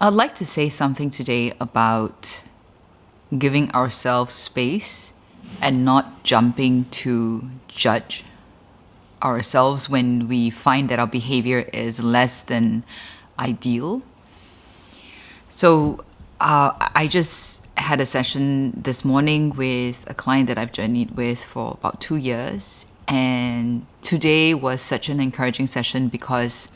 I'd like to say something today about giving ourselves space and not jumping to judge ourselves when we find that our behavior is less than ideal. So, I just had a session this morning with a client that I've journeyed with for about 2 years. And today was such an encouraging session because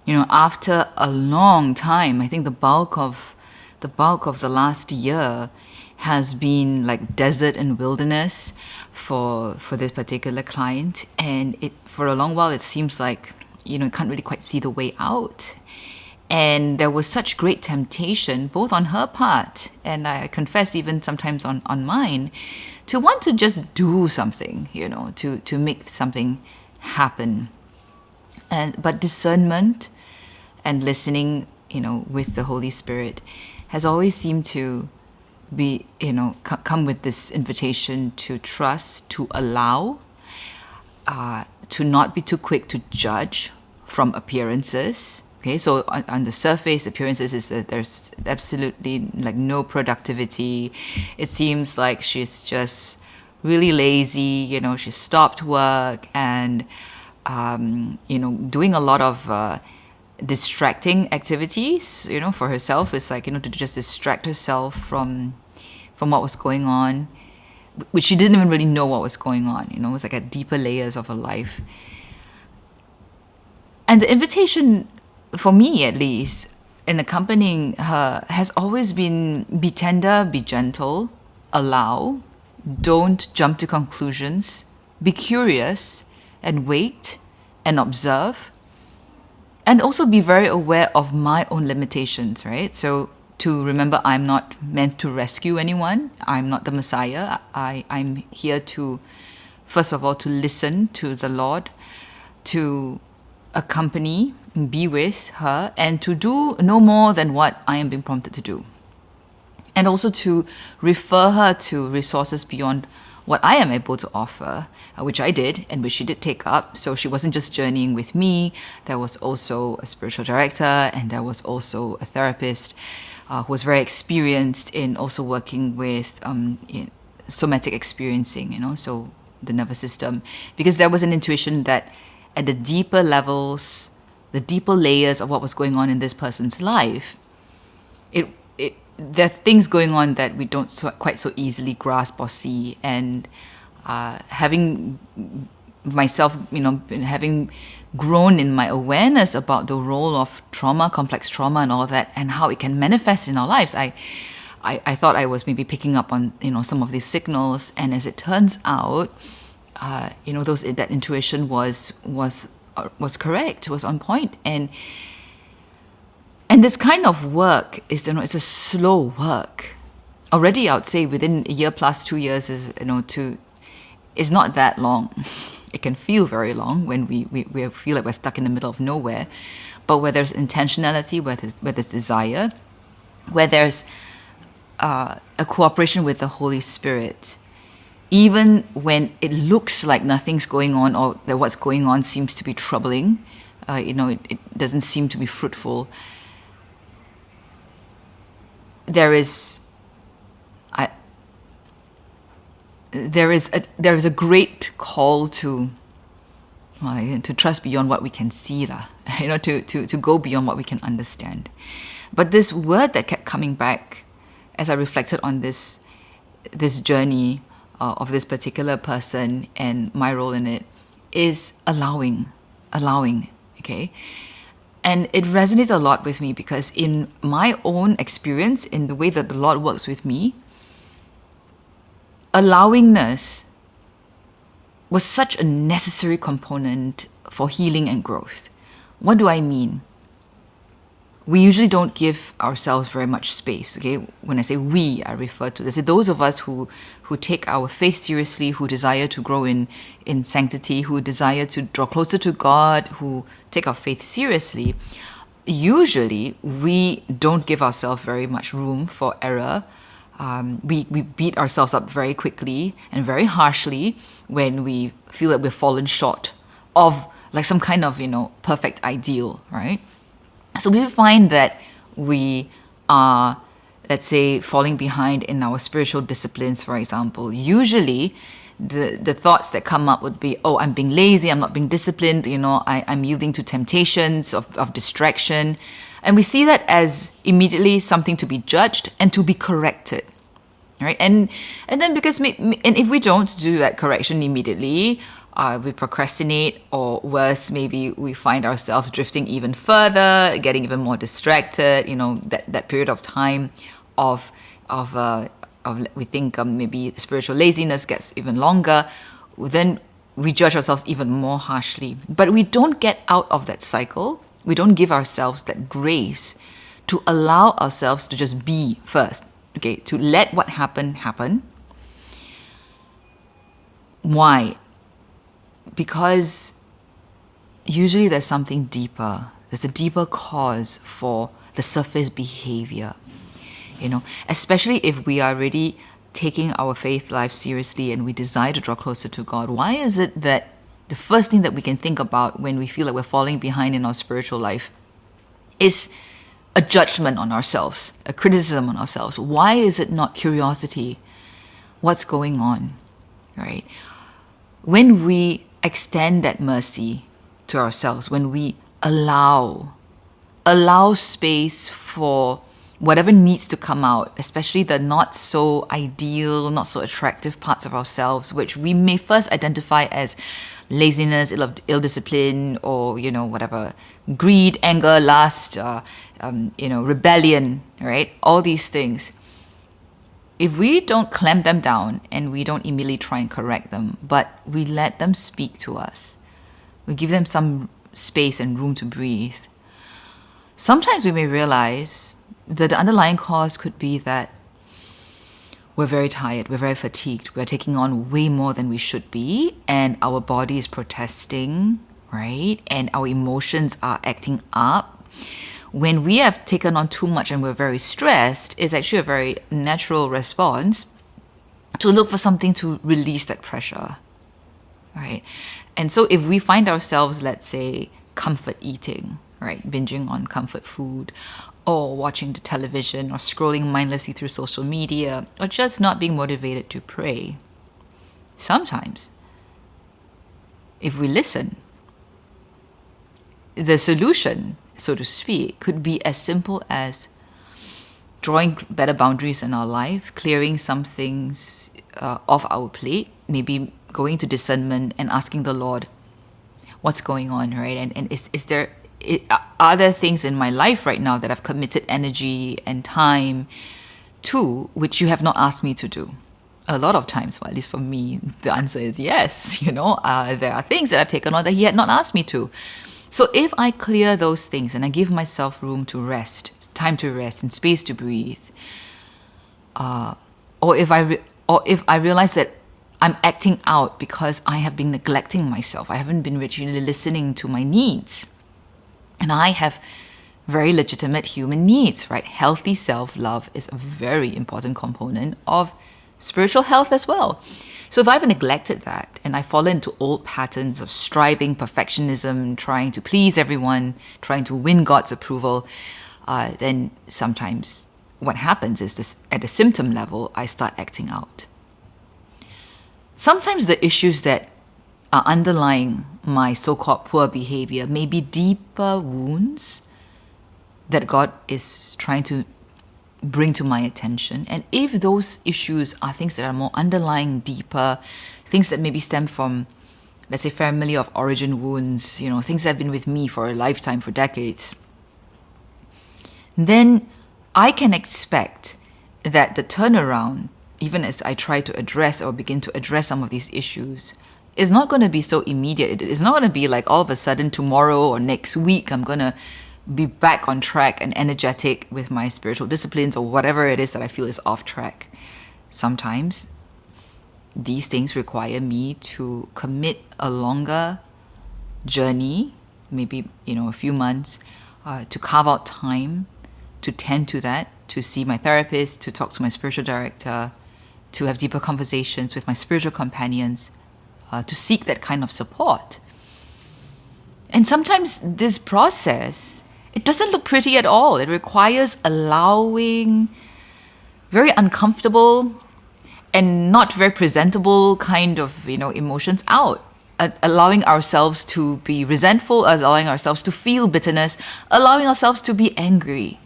after a long time, I think the bulk of the last year has been like desert and wilderness for this particular client, and it for a long while it seems like can't really quite see the way out. And there was such great temptation, both on her part, and I confess even sometimes on mine, to want to just do something, to make something happen. But discernment and listening, with the Holy Spirit has always seemed to be, come with this invitation to trust, to allow, to not be too quick to judge from appearances. Okay, so on the surface, appearances is that there's absolutely like no productivity. It seems like she's just really lazy. She stopped work and, doing a lot of distracting activities. For herself, it's like to just distract herself from what was going on, which she didn't even really know what was going on. It was like at deeper layers of her life. And the invitation, for me at least, in accompanying her has always been be tender, be gentle, allow, don't jump to conclusions, be curious and wait and observe, and also be very aware of my own limitations, right? So to remember, I'm not meant to rescue anyone. I'm not the Messiah. I'm here to, first of all, to listen to the Lord, to accompany, be with her, and to do no more than what I am being prompted to do. And also to refer her to resources beyond what I am able to offer, which I did and which she did take up. So she wasn't just journeying with me. There was also a spiritual director, and there was also a therapist who was very experienced in also working with somatic experiencing, so the nervous system. Because there was an intuition that at the deeper levels, the deeper layers of what was going on in this person's life, there are things going on that we don't quite so easily grasp or see. And having myself, having grown in my awareness about the role of trauma, complex trauma and all that, and how it can manifest in our lives, I thought I was maybe picking up on, some of these signals. And as it turns out, that intuition was correct, was on point. And this kind of work is, it's a slow work. Already, I would say within a year plus 2 years is not that long. It can feel very long when we feel like we're stuck in the middle of nowhere. But where there's intentionality, where there's desire, where there's a cooperation with the Holy Spirit, even when it looks like nothing's going on or that what's going on seems to be troubling, it doesn't seem to be fruitful. There is a great call to trust beyond what we can see, to go beyond what we can understand. But this word that kept coming back as I reflected on this journey of this particular person and my role in it is allowing, okay? And it resonated a lot with me because in my own experience, in the way that the Lord works with me, allowingness was such a necessary component for healing and growth. What do I mean? We usually don't give ourselves very much space, okay? When I say we, I refer to those of us who take our faith seriously, who desire to grow in sanctity, who desire to draw closer to God, who take our faith seriously. Usually, we don't give ourselves very much room for error. We beat ourselves up very quickly and very harshly when we feel that we've fallen short of like some kind of, perfect ideal, right? So we find that we are, let's say, falling behind in our spiritual disciplines, for example, usually the thoughts that come up would be, oh, I'm being lazy, I'm not being disciplined, I'm yielding to temptations of distraction. And we see that as immediately something to be judged and to be corrected. Right? And then and if we don't do that correction immediately, we procrastinate, or worse, maybe we find ourselves drifting even further, getting even more distracted. That period of time of we think maybe spiritual laziness gets even longer. Then we judge ourselves even more harshly. But we don't get out of that cycle. We don't give ourselves that grace to allow ourselves to just be first. Okay, to let what happen. Why? Because usually there's something deeper. There's a deeper cause for the surface behavior. Especially if we are really taking our faith life seriously and we desire to draw closer to God. Why is it that the first thing that we can think about when we feel like we're falling behind in our spiritual life is a judgment on ourselves, a criticism on ourselves? Why is it not curiosity? What's going on, right? When we extend that mercy to ourselves, when we allow space for whatever needs to come out, especially the not so ideal, not so attractive parts of ourselves, which we may first identify as laziness, ill discipline, or whatever, greed, anger, lust, rebellion, right? All these things. If we don't clamp them down and we don't immediately try and correct them, but we let them speak to us, we give them some space and room to breathe, sometimes we may realize that the underlying cause could be that we're very tired, we're very fatigued, we're taking on way more than we should be, and our body is protesting, right? And our emotions are acting up. When we have taken on too much and we're very stressed, it's actually a very natural response to look for something to release that pressure, right? And so if we find ourselves, let's say, comfort eating, right, binging on comfort food, or watching the television, or scrolling mindlessly through social media, or just not being motivated to pray, sometimes, if we listen, the solution, so to speak, could be as simple as drawing better boundaries in our life, clearing some things off our plate, maybe going to discernment and asking the Lord, what's going on, right? And are there things in my life right now that I've committed energy and time to, which you have not asked me to do? A lot of times, well, at least for me, the answer is yes. There are things that I've taken on that He had not asked me to. So if I clear those things and I give myself room to rest, time to rest and space to breathe, or if I realize that I'm acting out because I have been neglecting myself, I haven't been really listening to my needs, and I have very legitimate human needs, right? Healthy self-love is a very important component of spiritual health as well. So if I've neglected that and I fall into old patterns of striving, perfectionism, trying to please everyone, trying to win God's approval, then sometimes what happens is this, at a symptom level, I start acting out. Sometimes the issues that are underlying my so-called poor behavior may be deeper wounds that God is trying to bring to my attention. And if those issues are things that are more underlying, deeper, things that maybe stem from, let's say, family of origin wounds, things that have been with me for a lifetime, for decades, then I can expect that the turnaround, even as I try to address or begin to address some of these issues, is not going to be so immediate. It's not going to be like all of a sudden tomorrow or next week I'm going to be back on track and energetic with my spiritual disciplines or whatever it is that I feel is off track. Sometimes these things require me to commit a longer journey, maybe a few months, to carve out time to tend to that, to see my therapist, to talk to my spiritual director, to have deeper conversations with my spiritual companions, to seek that kind of support. And sometimes this process It doesn't look pretty at all. It requires allowing very uncomfortable and not very presentable kind of, emotions out. Allowing ourselves to be resentful, allowing ourselves to feel bitterness, allowing ourselves to be angry,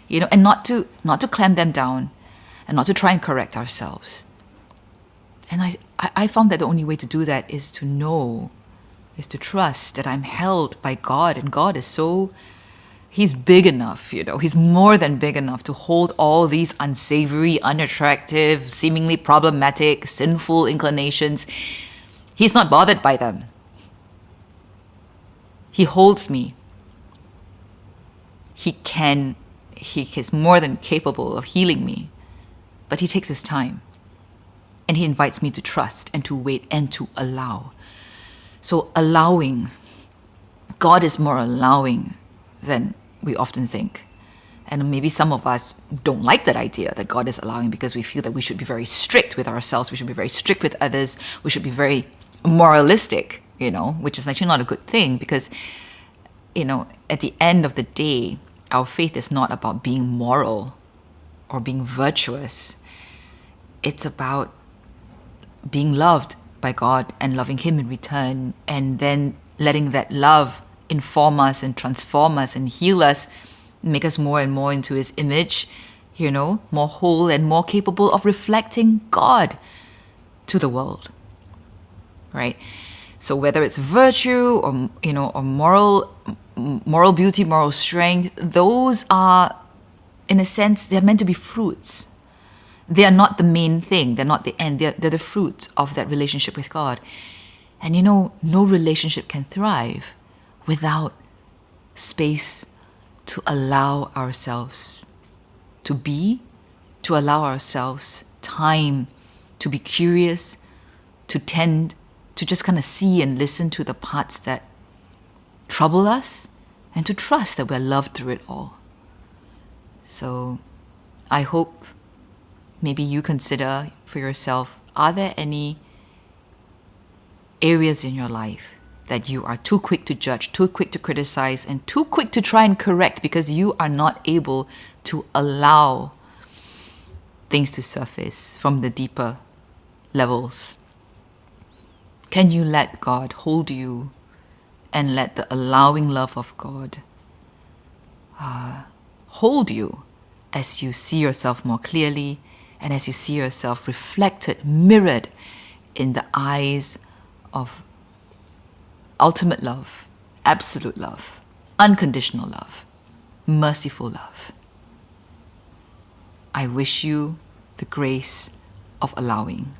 and not to clamp them down and not to try and correct ourselves. And I found that the only way to do that is to know, is to trust that I'm held by God, and God is He's big enough, He's more than big enough to hold all these unsavory, unattractive, seemingly problematic, sinful inclinations. He's not bothered by them. He holds me. He is more than capable of healing me, but He takes His time. And He invites me to trust and to wait and to allow. So allowing, God is more allowing than we often think. And maybe some of us don't like that idea that God is allowing, because we feel that we should be very strict with ourselves, we should be very strict with others, we should be very moralistic, which is actually not a good thing, because, at the end of the day, our faith is not about being moral or being virtuous. It's about being loved by God and loving Him in return, and then letting that love inform us and transform us and heal us, make us more and more into His image, more whole and more capable of reflecting God to the world, right? So whether it's virtue or, or moral beauty, moral strength, those are, in a sense, they're meant to be fruits. They are not the main thing. They're not the end. They're the fruit of that relationship with God. And no relationship can thrive without space to allow ourselves to allow ourselves time to be curious, to tend to just kind of see and listen to the parts that trouble us, and to trust that we're loved through it all. So I hope maybe you consider for yourself, are there any areas in your life that you are too quick to judge, too quick to criticize, and too quick to try and correct because you are not able to allow things to surface from the deeper levels? Can you let God hold you and let the allowing love of God hold you as you see yourself more clearly and as you see yourself reflected, mirrored in the eyes of ultimate love, absolute love, unconditional love, merciful love? I wish you the grace of allowing.